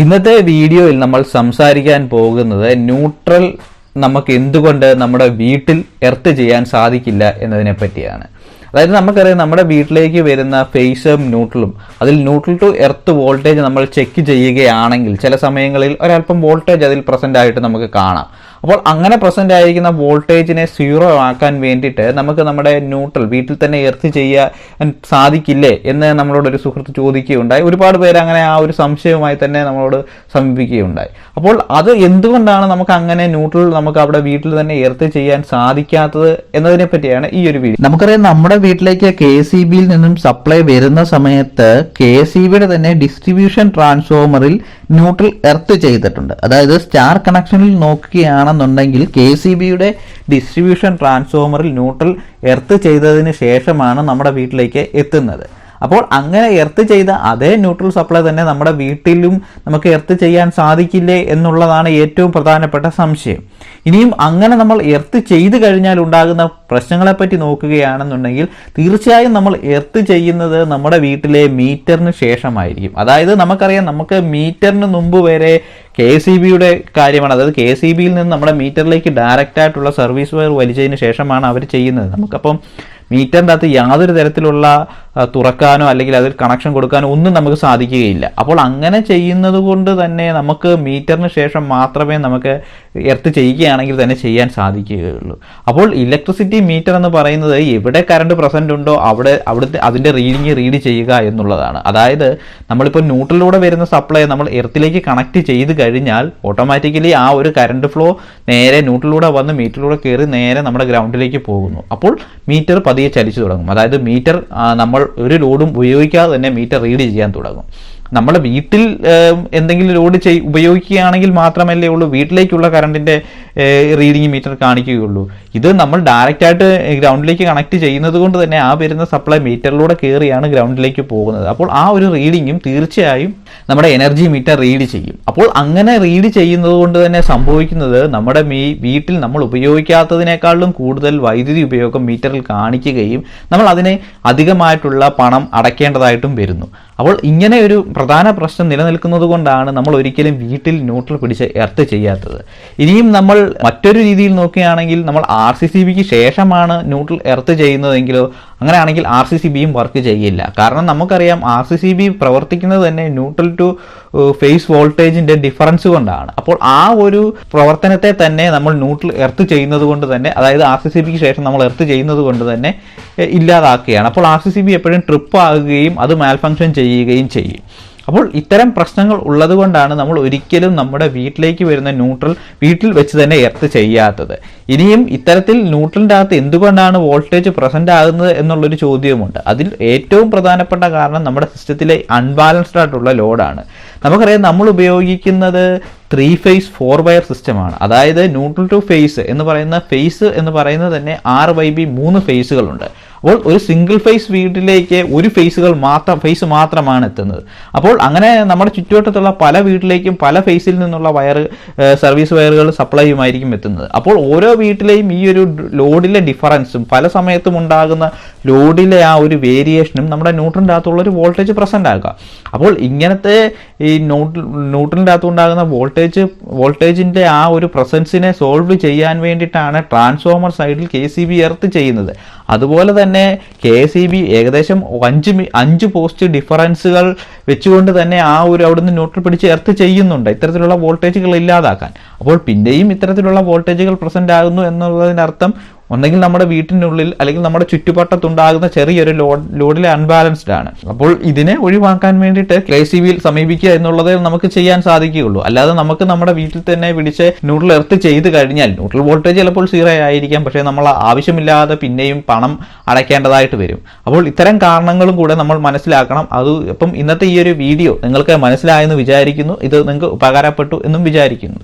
ഇന്നത്തെ വീഡിയോയിൽ നമ്മൾ സംസാരിക്കാൻ പോകുന്നത് ന്യൂട്രൽ നമുക്ക് എന്തുകൊണ്ട് നമ്മുടെ വീട്ടിൽ എർത്ത് ചെയ്യാൻ സാധിക്കില്ല എന്നതിനെ പറ്റിയാണ്. അതായത് നമുക്കറിയാം നമ്മുടെ വീട്ടിലേക്ക് വരുന്ന ഫേസും ന്യൂട്രലും അതിൽ ന്യൂട്രൽ ടു എർത്ത് വോൾട്ടേജ് നമ്മൾ ചെക്ക് ചെയ്യുകയാണെങ്കിൽ ചില സമയങ്ങളിൽ ഒരല്പം വോൾട്ടേജ് അതിൽ പ്രസന്റ് ആയിട്ട് നമുക്ക് കാണാം. അപ്പോൾ അങ്ങനെ പ്രസന്റ് ആയിരിക്കുന്ന വോൾട്ടേജിനെ സീറോ ആക്കാൻ വേണ്ടിയിട്ട് നമുക്ക് നമ്മുടെ ന്യൂട്രൽ വീട്ടിൽ തന്നെ എർത്ത് ചെയ്യാൻ സാധിക്കില്ലേ എന്ന് നമ്മളോട് ഒരു സുഹൃത്ത് ചോദിക്കുകയുണ്ടായി. ഒരുപാട് പേര് അങ്ങനെ ആ ഒരു സംശയവുമായി തന്നെ നമ്മളോട് സമീപിക്കുകയുണ്ടായി. അപ്പോൾ അത് എന്തുകൊണ്ടാണ് നമുക്ക് അങ്ങനെ ന്യൂട്രൽ നമുക്ക് അവിടെ വീട്ടിൽ തന്നെ എർത്ത് ചെയ്യാൻ സാധിക്കാത്തത് എന്നതിനെ പറ്റിയാണ് ഈ ഒരു വീഡിയോ. നമുക്കറിയാം നമ്മുടെ വീട്ടിലേക്ക് KCBയിൽ നിന്നും സപ്ലൈ വരുന്ന സമയത്ത് KCBയുടെ തന്നെ ഡിസ്ട്രിബ്യൂഷൻ ട്രാൻസ്ഫോമറിൽ ന്യൂട്രൽ എർത്ത് ചെയ്തിട്ടുണ്ട്. അതായത് സ്റ്റാർ കണക്ഷനിൽ നോക്കുകയാണെന്നുണ്ടെങ്കിൽ KCBയുടെ ഡിസ്ട്രിബ്യൂഷൻ ട്രാൻസ്ഫോമറിൽ ന്യൂട്രൽ എർത്ത് ചെയ്തതിന് ശേഷമാണ് നമ്മുടെ വീട്ടിലേക്ക് എത്തുന്നത്. അപ്പോൾ അങ്ങനെ എർത്ത് ചെയ്ത അതേ ന്യൂട്രൽ സപ്ലൈ തന്നെ നമ്മുടെ വീട്ടിലും നമുക്ക് എർത്ത് ചെയ്യാൻ സാധിക്കില്ലേ എന്നുള്ളതാണ് ഏറ്റവും പ്രധാനപ്പെട്ട സംശയം. ഇനിയും അങ്ങനെ നമ്മൾ എർത്ത് ചെയ്ത് കഴിഞ്ഞാൽ ഉണ്ടാകുന്ന പ്രശ്നങ്ങളെപ്പറ്റി നോക്കുകയാണെന്നുണ്ടെങ്കിൽ തീർച്ചയായും നമ്മൾ എർത്ത് ചെയ്യുന്നത് നമ്മുടെ വീട്ടിലെ മീറ്ററിന് ശേഷമായിരിക്കും. അതായത് നമുക്കറിയാം നമുക്ക് മീറ്ററിന് മുമ്പ് വരെ KCBയുടെ കാര്യമാണ്. അതായത് KCBയിൽ നിന്ന് നമ്മുടെ മീറ്ററിലേക്ക് ഡയറക്റ്റ് ആയിട്ടുള്ള സർവീസ് വയർ വലിച്ചതിന് ശേഷമാണ് അവർ ചെയ്യുന്നത്. നമുക്കപ്പം മീറ്ററിൻ്റെ അകത്ത് യാതൊരു തരത്തിലുള്ള തുറക്കാനോ അല്ലെങ്കിൽ അതിൽ കണക്ഷൻ കൊടുക്കാനോ ഒന്നും നമുക്ക് സാധിക്കുകയില്ല. അപ്പോൾ അങ്ങനെ ചെയ്യുന്നത് കൊണ്ട് തന്നെ നമുക്ക് മീറ്ററിന് ശേഷം മാത്രമേ നമുക്ക് എർത്ത് ചെയ്യുകയാണെങ്കിൽ തന്നെ ചെയ്യാൻ സാധിക്കുകയുള്ളൂ. അപ്പോൾ ഇലക്ട്രിസിറ്റി മീറ്റർ എന്ന് പറയുന്നത് എവിടെ കറണ്ട് പ്രസന്റ് ഉണ്ടോ അവിടുത്തെ അതിൻ്റെ റീഡ് ചെയ്യുക എന്നുള്ളതാണ്. അതായത് നമ്മളിപ്പോൾ ന്യൂട്രലിലൂടെ വരുന്ന സപ്ലൈ നമ്മൾ എർത്തിലേക്ക് കണക്ട് ചെയ്ത് കഴിഞ്ഞാൽ ഓട്ടോമാറ്റിക്കലി ആ ഒരു കറണ്ട് ഫ്ലോ നേരെ ന്യൂട്രലിലൂടെ വന്ന് മീറ്ററിലൂടെ കയറി നേരെ നമ്മുടെ ഗ്രൗണ്ടിലേക്ക് പോകുന്നു. അപ്പോൾ മീറ്റർ പതിയെ ചലിച്ചു തുടങ്ങും. അതായത് മീറ്റർ നമ്മൾ ഒരു ലോഡും ഉപയോഗിക്കാതെ തന്നെ മീറ്റർ റീഡ് ചെയ്യാൻ തുടങ്ങും. നമ്മുടെ വീട്ടിൽ എന്തെങ്കിലും ലോഡ് ഉപയോഗിക്കുകയാണെങ്കിൽ മാത്രമല്ലേ ഉള്ളൂ വീട്ടിലേക്കുള്ള കറണ്ടിന്റെ റീഡിങ് മീറ്റർ കാണിക്കുകയുള്ളൂ. ഇത് നമ്മൾ ഡയറക്റ്റ് ആയിട്ട് ഗ്രൗണ്ടിലേക്ക് കണക്ട് ചെയ്യുന്നത് കൊണ്ട് തന്നെ ആ വരുന്ന സപ്ലൈ മീറ്ററിലൂടെ കയറിയാണ് ഗ്രൗണ്ടിലേക്ക് പോകുന്നത്. അപ്പോൾ ആ ഒരു റീഡിങ്ങും തീർച്ചയായും നമ്മുടെ എനർജി മീറ്റർ റീഡ് ചെയ്യും. അപ്പോൾ അങ്ങനെ റീഡ് ചെയ്യുന്നത് കൊണ്ട് തന്നെ സംഭവിക്കുന്നത് നമ്മുടെ വീട്ടിൽ നമ്മൾ ഉപയോഗിക്കാത്തതിനേക്കാളും കൂടുതൽ വൈദ്യുതി ഉപയോഗം മീറ്ററിൽ കാണിക്കുകയും നമ്മൾ അതിനെ അധികമായിട്ടുള്ള പണം അടയ്ക്കേണ്ടതായിട്ടും വരുന്നു. അപ്പോൾ ഇങ്ങനെ ഒരു പ്രധാന പ്രശ്നം നിലനിൽക്കുന്നത് കൊണ്ടാണ് നമ്മൾ ഒരിക്കലും വീട്ടിൽ ന്യൂട്രൽ പിടിച്ച് എർത്ത് ചെയ്യാത്തത്. ഇനിയും നമ്മൾ മറ്റൊരു രീതിയിൽ നോക്കുകയാണെങ്കിൽ നമ്മൾ RCCBക്ക് ശേഷമാണ് ന്യൂട്രൽ എർത്ത് ചെയ്യുന്നതെങ്കിലോ അങ്ങനെയാണെങ്കിൽ RCCBയും വർക്ക് ചെയ്യില്ല. കാരണം നമുക്കറിയാം RCCB പ്രവർത്തിക്കുന്നത് തന്നെ ന്യൂട്രൽ ടു ഫേസ് വോൾട്ടേജിന്റെ ഡിഫറൻസ് കൊണ്ടാണ്. അപ്പോൾ ആ ഒരു പ്രവർത്തനത്തെ തന്നെ നമ്മൾ ന്യൂട്രൽ എർത്ത് ചെയ്യുന്നത് കൊണ്ട് തന്നെ, അതായത് RCCBക്ക് ശേഷം നമ്മൾ എർത്ത് ചെയ്യുന്നത് കൊണ്ട് തന്നെ ഇല്ലാതാക്കുകയാണ്. അപ്പോൾ RCCB എപ്പോഴും ട്രിപ്പ് ആകുകയും അത് മാൽഫങ്ഷൻ ചെയ്യുകയും ചെയ്യും. അപ്പോൾ ഇത്തരം പ്രശ്നങ്ങൾ ഉള്ളത് കൊണ്ടാണ് നമ്മൾ ഒരിക്കലും നമ്മുടെ വീട്ടിലേക്ക് വരുന്ന ന്യൂട്രൽ വീട്ടിൽ വെച്ച് തന്നെ എർത്ത് ചെയ്യാത്തത്. ഇനിയും ഇത്തരത്തിൽ ന്യൂട്രലിൻ്റെ അകത്ത് എന്തുകൊണ്ടാണ് വോൾട്ടേജ് പ്രസന്റ് ആകുന്നത് എന്നുള്ളൊരു ചോദ്യമുണ്ട്. അതിൽ ഏറ്റവും പ്രധാനപ്പെട്ട കാരണം നമ്മുടെ സിസ്റ്റത്തിലെ അൺബാലൻസ്ഡ് ആയിട്ടുള്ള ലോഡാണ്. നമുക്കറിയാം നമ്മൾ ഉപയോഗിക്കുന്നത് 3 phase 4 wire സിസ്റ്റമാണ്. അതായത് ന്യൂട്രൽ ടു ഫേസ് എന്ന് പറയുന്നത് തന്നെ 6/B 3 ഫേസുകളുണ്ട്. അപ്പോൾ ഒരു സിംഗിൾ ഫേസ് വീട്ടിലേക്ക് ഒരു ഫേസ് മാത്രമാണ് എത്തുന്നത്. അപ്പോൾ അങ്ങനെ നമ്മുടെ ചുറ്റുവട്ടത്തുള്ള പല വീട്ടിലേക്കും പല ഫേസിൽ നിന്നുള്ള സർവീസ് വയറുകൾ സപ്ലൈയുമായിരിക്കും എത്തുന്നത്. അപ്പോൾ ഓരോ വീട്ടിലെയും ഈ ഒരു ലോഡിലെ ഡിഫറൻസും പല സമയത്തും ഉണ്ടാകുന്ന ലോഡിലെ ആ ഒരു വേരിയേഷനും നമ്മുടെ ന്യൂട്രലിൻ്റെ അകത്തുള്ളൊരു വോൾട്ടേജ് പ്രസന്റ് ആക്കുക. അപ്പോൾ ഇങ്ങനത്തെ ഈ ന്യൂട്രലിൻ്റെ അകത്തുണ്ടാകുന്ന വോൾട്ടേജിൻ്റെ ആ ഒരു പ്രസൻസിനെ സോൾവ് ചെയ്യാൻ വേണ്ടിയിട്ടാണ് ട്രാൻസ്ഫോമർ സൈഡിൽ KCB എർത്ത് ചെയ്യുന്നത്. അതുപോലെ തന്നെ KCB ഏകദേശം 5 പോസ്റ്റ് ഡിഫറൻസുകൾ വെച്ചുകൊണ്ട് തന്നെ ആ ഒരു അവിടുന്ന് ന്യൂട്രൽ പിടിച്ച് എർത്ത് ചെയ്യുന്നുണ്ട് ഇത്തരത്തിലുള്ള വോൾട്ടേജുകൾ ഇല്ലാതാക്കാൻ. അപ്പോൾ പിന്നെയും ഇത്തരത്തിലുള്ള വോൾട്ടേജുകൾ പ്രസന്റ് ആകുന്നു എന്നുള്ളതിനർത്ഥം ഒന്നെങ്കിൽ നമ്മുടെ വീട്ടിനുള്ളിൽ അല്ലെങ്കിൽ നമ്മുടെ ചുറ്റുവട്ടത്തുണ്ടാകുന്ന ചെറിയൊരു ലോഡിലെ അൺബാലൻസ്ഡ് ആണ്. അപ്പോൾ ഇതിനെ ഒഴിവാക്കാൻ വേണ്ടിയിട്ട് KCBയിൽ സമീപിക്കുക എന്നുള്ളതേ നമുക്ക് ചെയ്യാൻ സാധിക്കുകയുള്ളൂ. അല്ലാതെ നമുക്ക് നമ്മുടെ വീട്ടിൽ തന്നെ പിടിച്ച് ന്യൂട്രൽ എർത്ത് ചെയ്ത് കഴിഞ്ഞാൽ ന്യൂട്രൽ വോൾട്ടേജ് ചിലപ്പോൾ 0 ആയിരിക്കാം, പക്ഷേ നമ്മൾ ആവശ്യമില്ലാതെ പിന്നെയും പണം അടയ്ക്കേണ്ടതായിട്ട് വരും. അപ്പോൾ ഇത്തരം കാരണങ്ങളും കൂടെ നമ്മൾ മനസ്സിലാക്കണം. അപ്പം ഇന്നത്തെ ഈ ഒരു വീഡിയോ നിങ്ങൾക്ക് മനസ്സിലായെന്ന് വിചാരിക്കുന്നു. ഇത് നിങ്ങൾക്ക് ഉപകാരപ്പെട്ടു എന്നും വിചാരിക്കുന്നു.